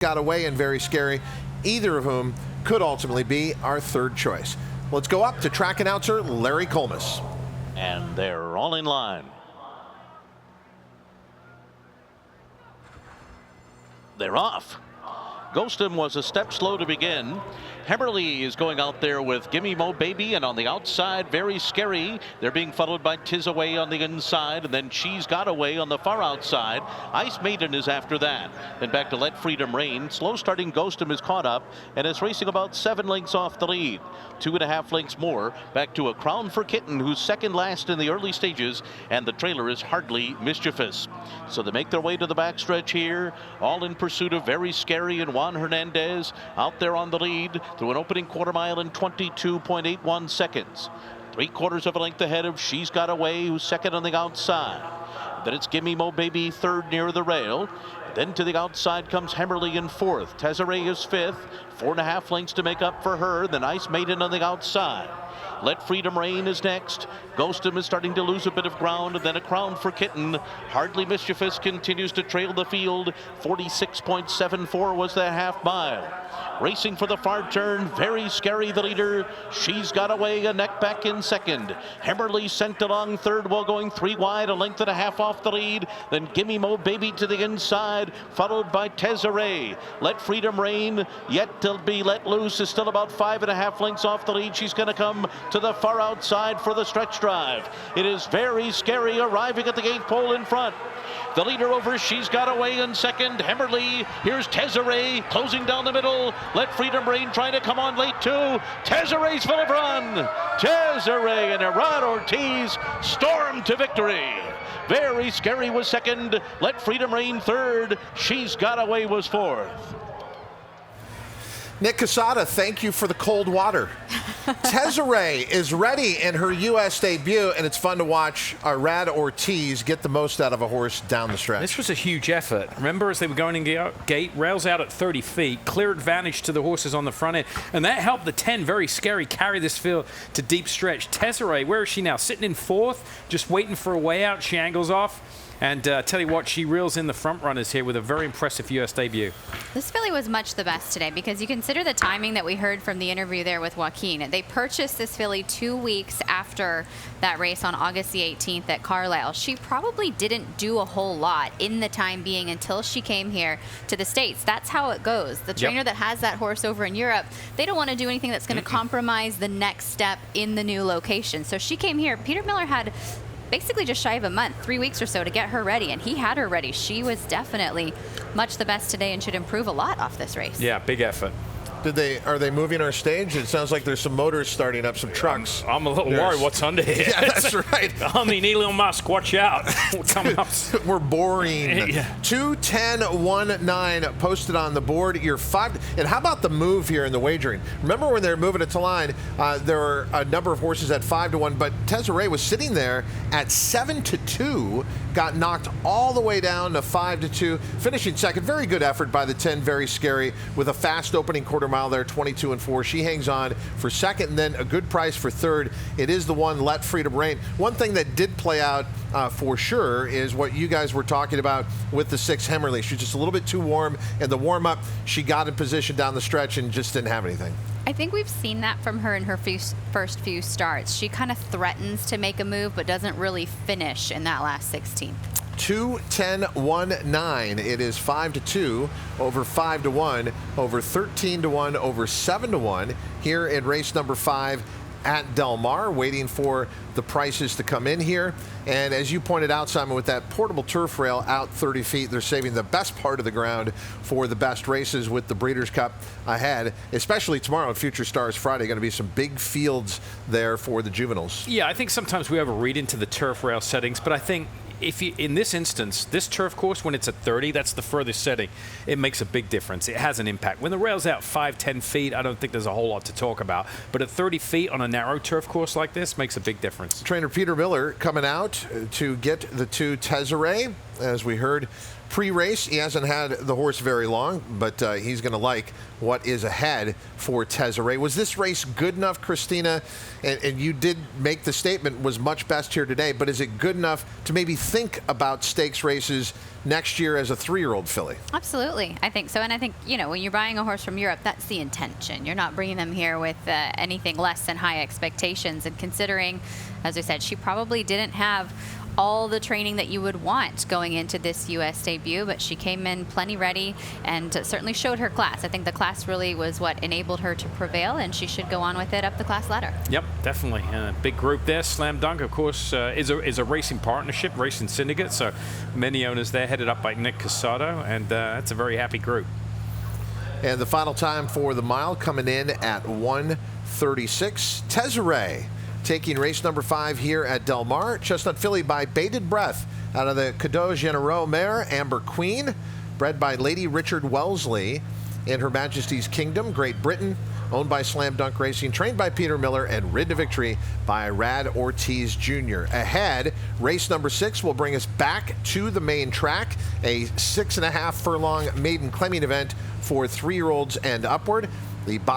Got Away and Very Scary, either of whom could ultimately be our third choice. Let's go up to track announcer Larry Colmus. And they're all in line. They're off. Ghostum was a step slow to begin. Hemmerly is going out there with Gimme Mo Baby, and on the outside, Very Scary. They're being followed by Tezzaray on the inside, and then She's Got Away on the far outside. Ice Maiden is after that. Then back to Let Freedom Rein. Slow starting Ghostum is caught up and is racing about 7 lengths off the lead. 2.5 lengths more. Back to A Crown for Kitten, who's second last in the early stages, and the trailer is hardly mischievous. So they make their way to the backstretch here, all in pursuit of Very Scary and Juan Hernandez out there on the lead through an opening quarter mile in 22.81 seconds. 3/4 of a length ahead of She's Got Away, who's second on the outside. Then it's Gimme Mo Baby third near the rail. Then to the outside comes Hemmerly in fourth. Tezzaray is fifth. 4.5 lengths to make up for her. Then Ice Maiden on the outside. Let Freedom Rein is next. Ghostum is starting to lose a bit of ground, and then A Crown for Kitten. Hardly Mischievous continues to trail the field. 46.74 was that half mile. Racing for the far turn, Very Scary the leader. She's Got Away a neck back in second. Hemmerly sent along third while going 3 wide, a length and a half off the lead. Then Gimme Mo Baby to the inside, followed by Tezzaray. Let Freedom Rein, yet to be let loose, is still about 5.5 lengths off the lead. She's going to come to the far outside for the stretch drive. It is Very Scary arriving at the 8th pole in front. The leader over She's Got Away in second. Hemmerly. Here's Tezzaray closing down the middle. Let Freedom Rein trying to come on late too. Tezzaray's full of run. Tezzaray and Erad Ortiz storm to victory. Very Scary was second. Let Freedom Rein third. She's Got Away was fourth. Nick Casada, thank you for the cold water. Tezzaray is ready in her U.S. debut, and it's fun to watch Erad Ortiz get the most out of a horse down the stretch. This was a huge effort. Remember, as they were going in gate, rails out at 30 feet, clear advantage to the horses on the front end, and that helped the 10 Very Scary carry this field to deep stretch. Tezzaray, where is she now? Sitting in fourth, just waiting for a way out. She angles off. And tell you what, she reels in the front runners here with a very impressive U.S. debut. This filly was much the best today because you consider the timing that we heard from the interview there with Joaquin. They purchased this filly 2 weeks after that race on August the 18th at Carlisle. She probably didn't do a whole lot in the time being until she came here to the States. That's how it goes. The trainer that has that horse over in Europe, they don't want to do anything that's going to compromise the next step in the new location. So she came here. Peter Miller had basically just shy of a month, 3 weeks or so, to get her ready, and he had her ready. She was definitely much the best today and should improve a lot off this race. Yeah, big effort. Are they moving our stage? It sounds like there's some motors starting up, some trucks. I'm a little worried what's under here. Yeah, that's right. I mean, Elon Musk, watch out. Coming up. We're boring. Yeah. 2:10.19 posted on the board. You're 5. And how about the move here in the wagering? Remember when they were moving it to line, there were a number of horses at 5-1, but Tezzaray was sitting there at 7-2, got knocked all the way down to 5-2, finishing second. Very good effort by the 10 Very Scary with a fast opening quarter mile there, 22-4. She hangs on for second, and then a good price for third. It is the one Let Freedom Rein. One thing that did play out for sure is what you guys were talking about with the 6 Hemmerly. She's just a little bit too warm. In the warm-up, she got in position down the stretch and just didn't have anything. I think we've seen that from her in her first few starts. She kind of threatens to make a move, but doesn't really finish in that last 16th. 2:10.19. It is 5-2 over 5-1 over 13-1 over 7-1 here in race number 5 at Del Mar, waiting for the prices to come in here. And as you pointed out, Simon, with that portable turf rail out 30 feet, they're saving the best part of the ground for the best races with the Breeders' Cup ahead, especially tomorrow at Future Stars Friday. Going to be some big fields there for the juveniles. Yeah, I think sometimes we overread into the turf rail settings, but I think if you, in this instance, this turf course, when it's at 30, that's the furthest setting, it makes a big difference. It has an impact. When the rail's out 5-10 feet, I don't think there's a whole lot to talk about. But at 30 feet on a narrow turf course like this makes a big difference. Trainer Peter Miller coming out to get the 2 Tezzaray as we heard pre-race. He hasn't had the horse very long, but he's going to like what is ahead for Tezzaray. Was this race good enough, Christina? And you did make the statement was much best here today, but is it good enough to maybe think about stakes races next year as a 3-year-old filly? Absolutely. I think so. And I think, when you're buying a horse from Europe, that's the intention. You're not bringing them here with anything less than high expectations. And considering, as I said, she probably didn't have all the training that you would want going into this U.S. debut, but she came in plenty ready and certainly showed her class. I think the class really was what enabled her to prevail, and she should go on with it up the class ladder. Yep, definitely. And a big group there. Slam Dunk, of course, is a racing partnership, racing syndicate, so many owners there, headed up by Nick Casado, and that's a very happy group. And the final time for the mile coming in at 1:36. Tezzaray taking race number 5 here at Del Mar. Chestnut filly by Bated Breath out of the Cadeau Genereux mare, Amber Queen, bred by Lady Richard Wellesley in Her Majesty's Kingdom, Great Britain, owned by Slam Dunk Racing, trained by Peter Miller, and ridden to victory by Rad Ortiz Jr. Ahead, race number 6 will bring us back to the main track, a 6.5 furlong maiden claiming event for 3-year-olds and upward. The